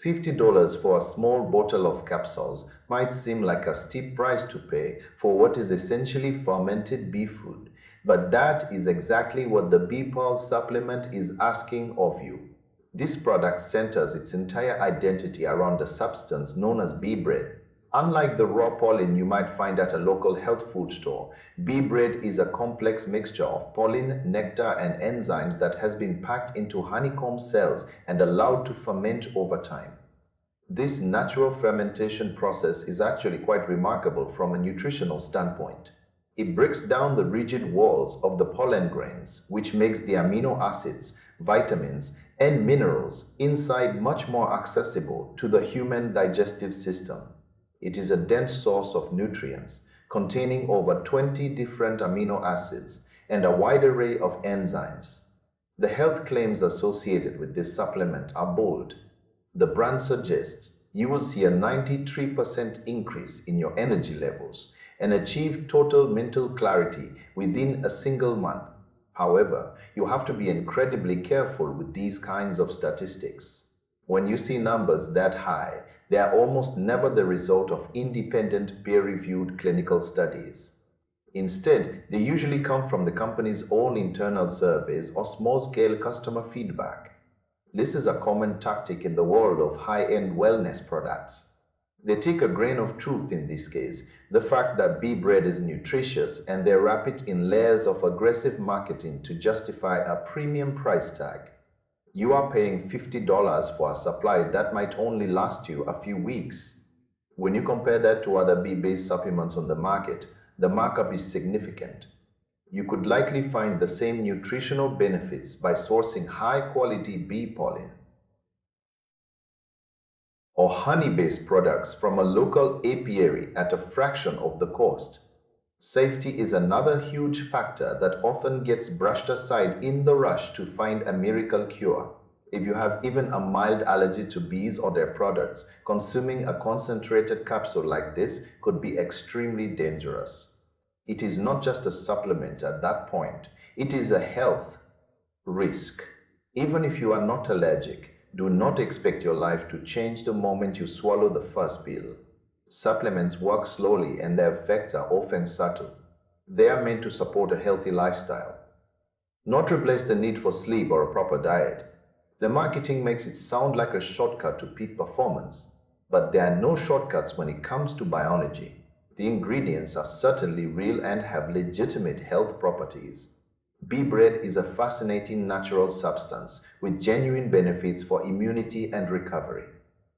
$50 for a small bottle of capsules might seem like a steep price to pay for what is essentially fermented bee food, but that is exactly what the Bee Pearl supplement is asking of you. This product centers its entire identity around a substance known as bee bread. Unlike the raw pollen you might find at a local health food store, bee bread is a complex mixture of pollen, nectar, and enzymes that has been packed into honeycomb cells and allowed to ferment over time. This natural fermentation process is actually quite remarkable from a nutritional standpoint. It breaks down the rigid walls of the pollen grains, which makes the amino acids, vitamins, and minerals inside much more accessible to the human digestive system. It is a dense source of nutrients, containing over 20 different amino acids and a wide array of enzymes. The health claims associated with this supplement are bold. The brand suggests you will see a 93% increase in your energy levels and achieve total mental clarity within a single month. However, you have to be incredibly careful with these kinds of statistics. When you see numbers that high, they are almost never the result of independent peer-reviewed clinical studies. Instead, they usually come from the company's own internal surveys or small-scale customer feedback. This is a common tactic in the world of high-end wellness products. They take a grain of truth in this case, the fact that bee bread is nutritious, and they wrap it in layers of aggressive marketing to justify a premium price tag. You are paying $50 for a supply that might only last you a few weeks. When you compare that to other bee-based supplements on the market, the markup is significant. You could likely find the same nutritional benefits by sourcing high-quality bee pollen or honey-based products from a local apiary at a fraction of the cost. Safety is another huge factor that often gets brushed aside in the rush to find a miracle cure. If you have even a mild allergy to bees or their products, consuming a concentrated capsule like this could be extremely dangerous. It is not just a supplement at that point, it is a health risk. Even if you are not allergic, do not expect your life to change the moment you swallow the first pill. Supplements work slowly and their effects are often subtle. They are meant to support a healthy lifestyle, not replace the need for sleep or a proper diet. The marketing makes it sound like a shortcut to peak performance, but there are no shortcuts when it comes to biology. The ingredients are certainly real and have legitimate health properties. Bee bread is a fascinating natural substance with genuine benefits for immunity and recovery.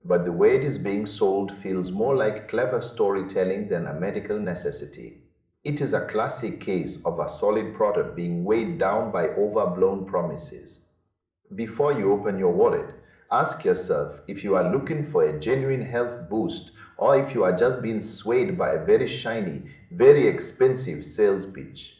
But the way it is being sold feels more like clever storytelling than a medical necessity. It is a classic case of a solid product being weighed down by overblown promises. Before you open your wallet, ask yourself if you are looking for a genuine health boost or if you are just being swayed by a very shiny, very expensive sales pitch.